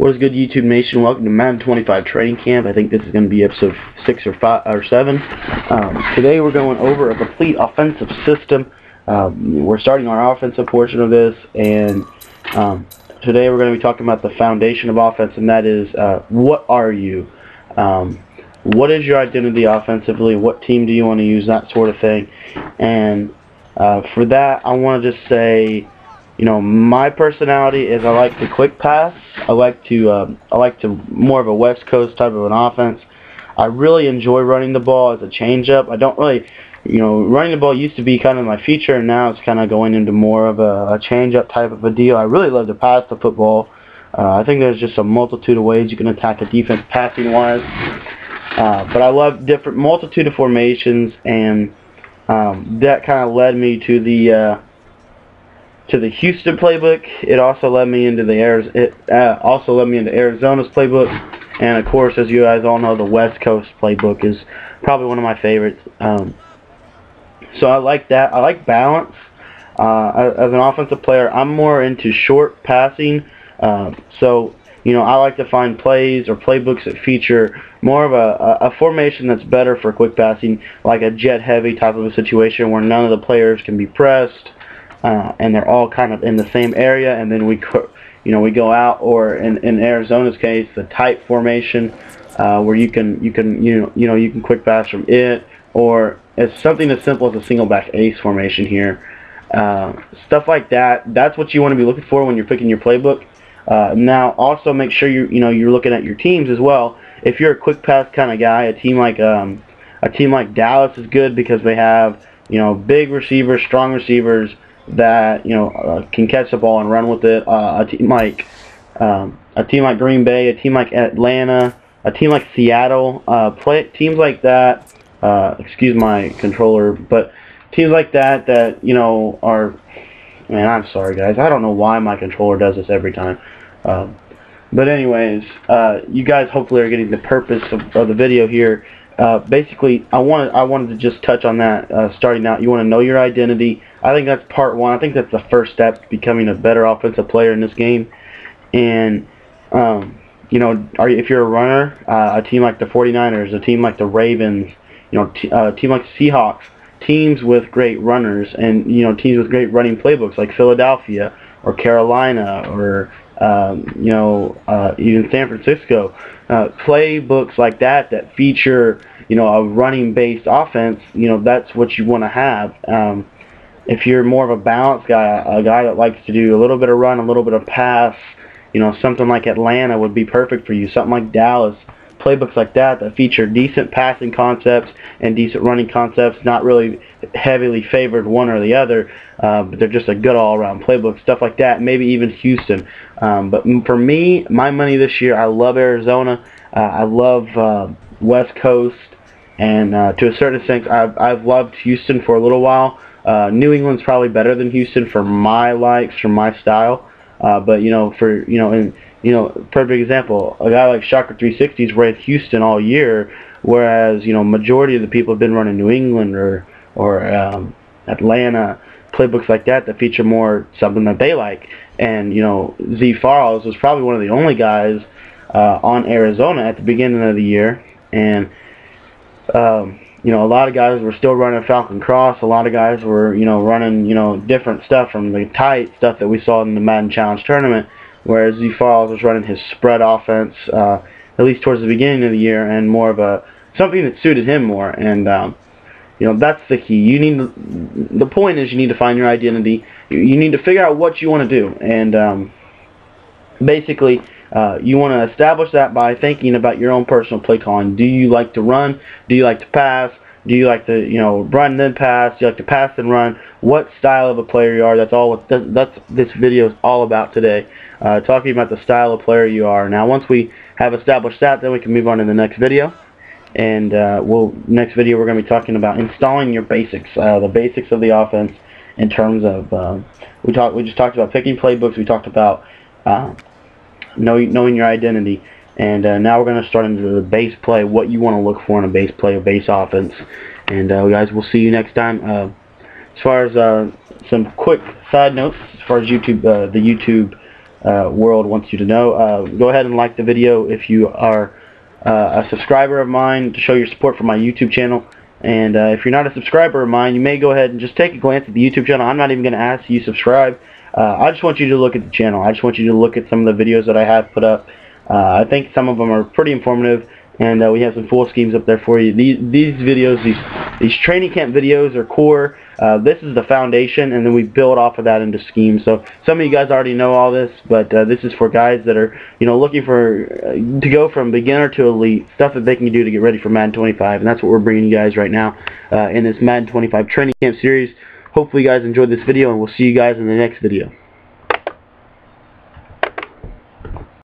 What is good, YouTube Nation? Welcome to Madden 25 Training Camp. I think this is going to be episode 6 or 5 or 7. Today we're going over a complete offensive system. We're starting our offensive portion of this, and today we're going to be talking about the foundation of offense, and that is, what are you? What is your identity offensively? What team do you want to use? That sort of thing. And for that, I want to just say, you know, my personality is I like the quick pass. I like to more of a West Coast type of an offense. I really enjoy running the ball as a changeup. I don't really, you know, running the ball used to be kind of my feature, and now it's kind of going into more of a changeup type of a deal. I really love to pass the football. I think there's just a multitude of ways you can attack a defense passing wise. But I love different multitude of formations, and that kind of led me to the Houston playbook. It also led me into Arizona's playbook, and of course, as you guys all know, the West Coast playbook is probably one of my favorites. So I like that. I like balance. As an offensive player, I'm more into short passing. So you know, I like to find plays or playbooks that feature more of a formation that's better for quick passing, like a jet heavy type of a situation where none of the players can be pressed. And they're all kind of in the same area, and then we go out, or in Arizona's case, the tight formation, where you can quick pass from it, or it's something as simple as a single back ace formation here. Stuff like that. That's what you want to be looking for when you're picking your playbook. Now, also make sure you're looking at your teams as well. If you're a quick pass kind of guy, a team like Dallas is good because they have big receivers, strong receivers that can catch the ball and run with it. A team like Green Bay, a team like Atlanta, a team like Seattle, teams like that. Excuse my controller, but teams like that are. Man, I'm sorry guys. I don't know why my controller does this every time. But anyways, you guys hopefully are getting the purpose of the video here. Basically, I wanted to just touch on that. Starting out, you want to know your identity. I think that's part one. I think that's the first step to becoming a better offensive player in this game. And if you're a runner, a team like the 49ers, a team like the Ravens, a team like the Seahawks, teams with great runners, and teams with great running playbooks like Philadelphia or Carolina or even San Francisco, playbooks like that feature a running based offense. That's what you want to have. If you're more of a balanced guy, a guy that likes to do a little bit of run, a little bit of pass, something like Atlanta would be perfect for you. Something like Dallas, playbooks like that feature decent passing concepts and decent running concepts, not really heavily favored one or the other, but they're just a good all-around playbook. Stuff like that, maybe even Houston. But for me, my money this year, I love Arizona. I love West Coast, and to a certain extent, I've loved Houston for a little while. New England's probably better than Houston for my likes, for my style. But perfect example, a guy like Shocker 360's ran Houston all year, whereas majority of the people have been running New England or Atlanta, playbooks like that feature more something that they like. And Z Farles was probably one of the only guys on Arizona at the beginning of the year, and a lot of guys were still running Falcon Cross. A lot of guys were running different stuff from the tight stuff that we saw in the Madden Challenge tournament, whereas Z Farles was running his spread offense, at least towards the beginning of the year, and more of something that suited him more. And that's the key. The point is, you need to find your identity. You need to figure out what you want to do, and basically you want to establish that by thinking about your own personal play calling. Do you like to run? Do you like to pass? Do you like to run then pass? Do you like to pass and run? What style of a player you are? That's this video is all about today. Talking about the style of player you are. Now, once we have established that, then we can move on to the next video. And next video we're going to be talking about installing your basics, the basics of the offense. In terms of we just talked about picking playbooks. We talked about knowing your identity, and now we're going to start into the base play, what you want to look for in a base play or base offense. And guys, we'll see you next time. As far as some quick side notes, as far as YouTube, the YouTube world wants you to know. Go ahead and like the video if you are a subscriber of mine, to show your support for my YouTube channel. And if you're not a subscriber of mine, you may go ahead and just take a glance at the YouTube channel. I'm not even going to ask you to subscribe. I just want you to look at the channel. I just want you to look at some of the videos that I have put up. I think some of them are pretty informative, and we have some full schemes up there for you. These videos, these training camp videos are core. This is the foundation, and then we build off of that into schemes. So some of you guys already know all this, but this is for guys that are, looking for to go from beginner to elite, stuff that they can do to get ready for Madden 25, and that's what we're bringing you guys right now in this Madden 25 training camp series. Hopefully you guys enjoyed this video, and we'll see you guys in the next video.